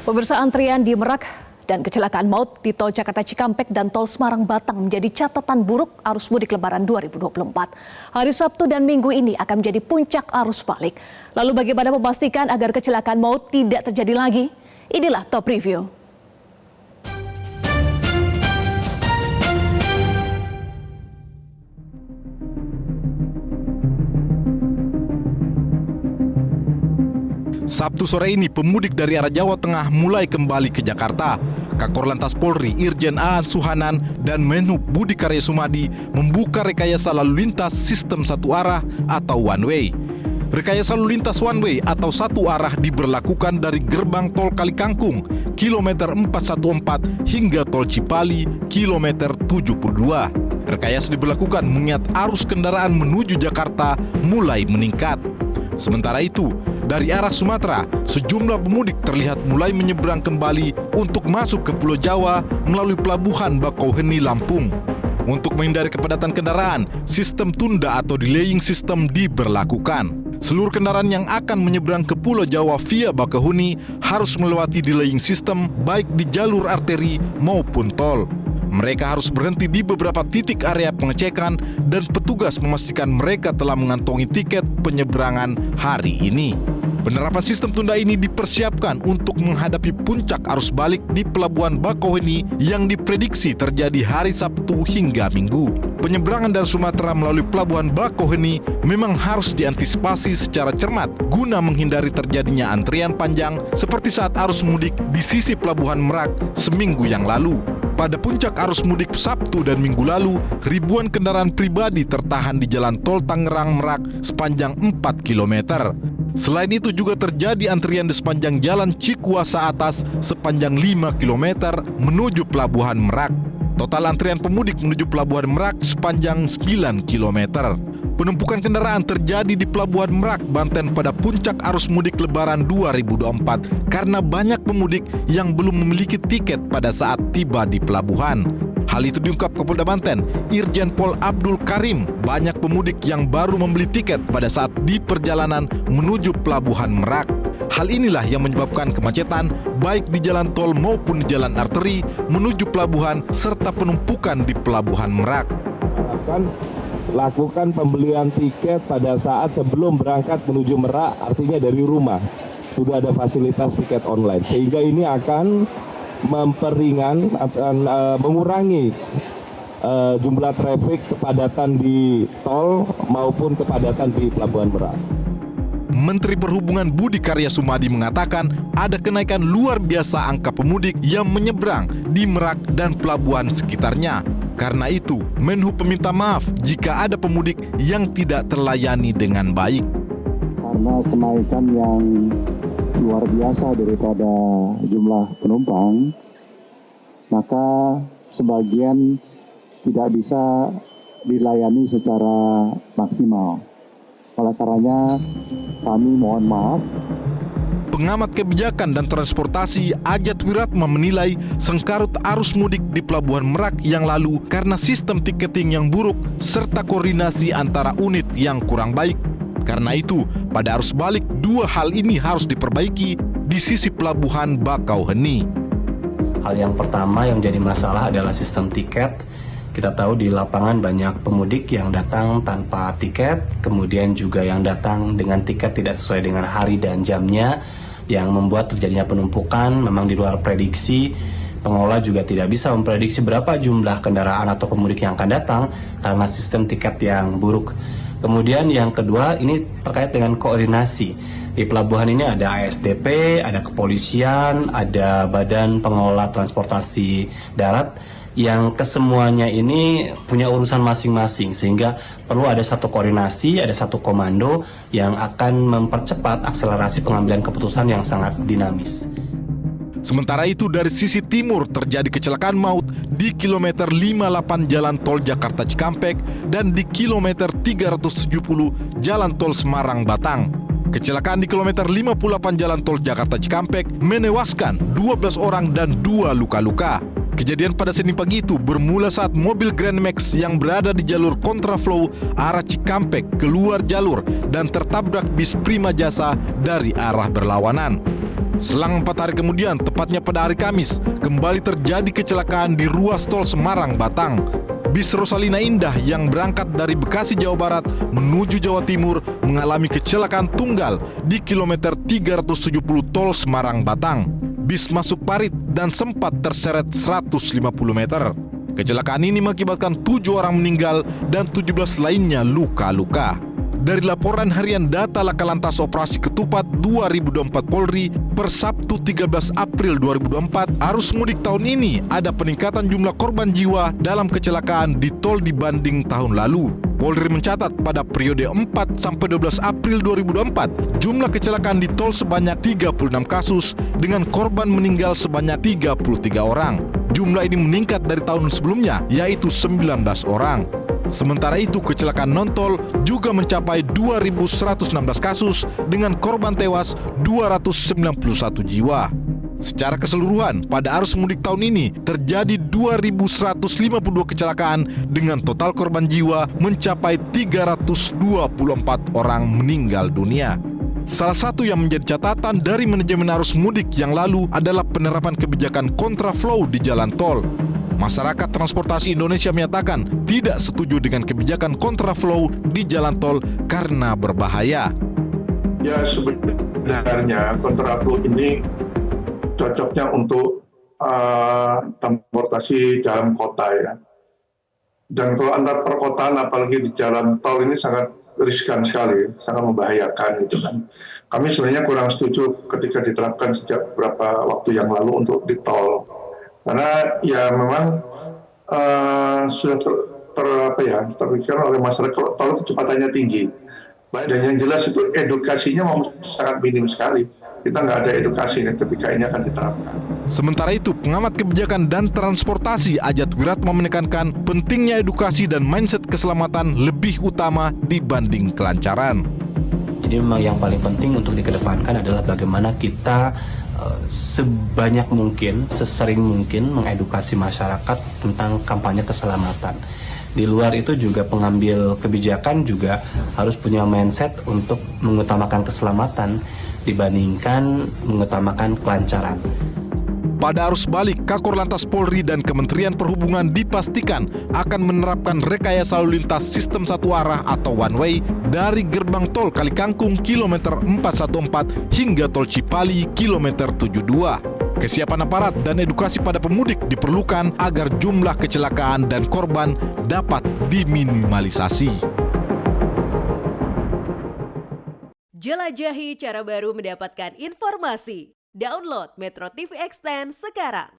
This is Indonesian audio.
Pemirsa, antrian di Merak dan kecelakaan maut di tol Jakarta Cikampek dan tol Semarang Batang menjadi catatan buruk arus mudik Lebaran 2024. Hari Sabtu dan Minggu ini akan menjadi puncak arus balik. Lalu bagaimana memastikan agar kecelakaan maut tidak terjadi lagi? Inilah Top Review. Sabtu sore ini pemudik dari arah Jawa Tengah mulai kembali ke Jakarta. Kakor Lantas Polri Irjen Aan Suhanan dan Menhub Budi Karya Sumadi membuka rekayasa lalu lintas sistem satu arah atau one way. Rekayasa lalu lintas one way atau satu arah diberlakukan dari gerbang tol Kalikangkung, kilometer 414 hingga tol Cipali, kilometer 72. Rekayasa diberlakukan mengingat arus kendaraan menuju Jakarta mulai meningkat. Sementara itu, dari arah Sumatera, sejumlah pemudik terlihat mulai menyeberang kembali untuk masuk ke Pulau Jawa melalui pelabuhan Bakauheni, Lampung. Untuk menghindari kepadatan kendaraan, sistem tunda atau delaying system diberlakukan. Seluruh kendaraan yang akan menyeberang ke Pulau Jawa via Bakauheni harus melewati delaying system baik di jalur arteri maupun tol. Mereka harus berhenti di beberapa titik area pengecekan dan petugas memastikan mereka telah mengantongi tiket penyeberangan hari ini. Penerapan sistem tunda ini dipersiapkan untuk menghadapi puncak arus balik di Pelabuhan Bakauheni yang diprediksi terjadi hari Sabtu hingga Minggu. Penyeberangan dari Sumatera melalui Pelabuhan Bakauheni memang harus diantisipasi secara cermat guna menghindari terjadinya antrian panjang seperti saat arus mudik di sisi Pelabuhan Merak seminggu yang lalu. Pada puncak arus mudik Sabtu dan Minggu lalu, ribuan kendaraan pribadi tertahan di jalan tol Tangerang-Merak sepanjang 4 km. Selain itu juga terjadi antrian di sepanjang jalan Cikuasa Atas sepanjang 5 km menuju Pelabuhan Merak. Total antrian pemudik menuju Pelabuhan Merak sepanjang 9 km. Penumpukan kendaraan terjadi di Pelabuhan Merak, Banten pada puncak arus mudik Lebaran 2024 karena banyak pemudik yang belum memiliki tiket pada saat tiba di pelabuhan. Hal itu diungkap Kapolda Banten, Irjen Pol Abdul Karim. Banyak pemudik yang baru membeli tiket pada saat di perjalanan menuju Pelabuhan Merak. Hal inilah yang menyebabkan kemacetan baik di jalan tol maupun di jalan arteri menuju pelabuhan serta penumpukan di Pelabuhan Merak. Lakukan pembelian tiket pada saat sebelum berangkat menuju Merak, artinya dari rumah sudah ada fasilitas tiket online, sehingga ini akan memperingan, akan mengurangi jumlah trafik kepadatan di tol maupun kepadatan di Pelabuhan Merak. Menteri Perhubungan Budi Karya Sumadi mengatakan ada kenaikan luar biasa angka pemudik yang menyeberang di Merak dan pelabuhan sekitarnya. Karena itu, Menhub meminta maaf jika ada pemudik yang tidak terlayani dengan baik. Karena kenaikan yang luar biasa daripada jumlah penumpang, maka sebagian tidak bisa dilayani secara maksimal. Oleh karenanya, kami mohon maaf. Pengamat kebijakan dan transportasi Ajat Wiratma menilai sengkarut arus mudik di Pelabuhan Merak yang lalu karena sistem tiketing yang buruk serta koordinasi antara unit yang kurang baik. Karena itu, pada arus balik dua hal ini harus diperbaiki di sisi Pelabuhan Bakauheni. Hal yang pertama yang jadi masalah adalah sistem tiket. Kita tahu di lapangan banyak pemudik yang datang tanpa tiket, kemudian juga yang datang dengan tiket tidak sesuai dengan hari dan jamnya, yang membuat terjadinya penumpukan memang di luar prediksi. Pengelola juga tidak bisa memprediksi berapa jumlah kendaraan atau pemudik yang akan datang karena sistem tiket yang buruk. Kemudian yang kedua ini terkait dengan koordinasi. Di pelabuhan ini ada ASDP, ada kepolisian, ada Badan Pengelola Transportasi Darat, yang kesemuanya ini punya urusan masing-masing, sehingga perlu ada satu koordinasi, ada satu komando yang akan mempercepat akselerasi pengambilan keputusan yang sangat dinamis. Sementara itu dari sisi timur terjadi kecelakaan maut di kilometer 58 jalan tol Jakarta Cikampek dan di kilometer 370 jalan tol Semarang Batang. Kecelakaan di kilometer 58 jalan tol Jakarta Cikampek menewaskan 12 orang dan 2 luka-luka. Kejadian pada Senin pagi itu bermula saat mobil Grand Max yang berada di jalur kontraflow arah Cikampek keluar jalur dan tertabrak bis Prima Jasa dari arah berlawanan. Selang 4 hari kemudian, tepatnya pada hari Kamis, kembali terjadi kecelakaan di ruas tol Semarang-Batang. Bis Rosalina Indah yang berangkat dari Bekasi, Jawa Barat menuju Jawa Timur mengalami kecelakaan tunggal di kilometer 370 tol Semarang-Batang. Bis masuk parit dan sempat terseret 150 meter. Kecelakaan ini mengakibatkan 7 orang meninggal dan 17 lainnya luka-luka. Dari laporan harian data Laka Lantas Operasi Ketupat 2024 Polri, per Sabtu 13 April 2024, arus mudik tahun ini ada peningkatan jumlah korban jiwa dalam kecelakaan di tol dibanding tahun lalu. Polri mencatat pada periode 4-12 April 2024, jumlah kecelakaan di tol sebanyak 36 kasus dengan korban meninggal sebanyak 33 orang. Jumlah ini meningkat dari tahun sebelumnya, yaitu 19 orang. Sementara itu, kecelakaan non-tol juga mencapai 2.116 kasus dengan korban tewas 291 jiwa. Secara keseluruhan, pada arus mudik tahun ini terjadi 2.152 kecelakaan dengan total korban jiwa mencapai 324 orang meninggal dunia. Salah satu yang menjadi catatan dari manajemen arus mudik yang lalu adalah penerapan kebijakan kontraflow di jalan tol. Masyarakat Transportasi Indonesia menyatakan tidak setuju dengan kebijakan kontraflow di jalan tol karena berbahaya. Ya, sebenarnya kontraflow ini cocoknya untuk transportasi dalam kota ya. Dan kalau antar perkotaan apalagi di jalan tol ini sangat riskan sekali, sangat membahayakan gitu kan. Kami sebenarnya kurang setuju ketika diterapkan sejak beberapa waktu yang lalu untuk di tol. Karena ya memang sudah terpikirkan oleh masyarakat kalau tol kecepatannya tinggi. Baik, dan yang jelas itu edukasinya sangat minim sekali. Kita nggak ada edukasi ketika ini akan diterapkan. Sementara itu, pengamat kebijakan dan transportasi Ajat Wiratma menekankan pentingnya edukasi dan mindset keselamatan lebih utama dibanding kelancaran. Jadi memang yang paling penting untuk dikedepankan adalah bagaimana kita sebanyak mungkin, sesering mungkin mengedukasi masyarakat tentang kampanye keselamatan. Di luar itu juga pengambil kebijakan juga harus punya mindset untuk mengutamakan keselamatan dibandingkan mengutamakan kelancaran. Pada arus balik, Kakor Lantas Polri dan Kementerian Perhubungan dipastikan akan menerapkan rekayasa lalu lintas sistem satu arah atau one way dari gerbang tol Kalikangkung kilometer 414 hingga tol Cipali kilometer 72. Kesiapan aparat dan edukasi pada pemudik diperlukan agar jumlah kecelakaan dan korban dapat diminimalisasi. Jelajahi cara baru mendapatkan informasi. Download Metro TV Extend sekarang.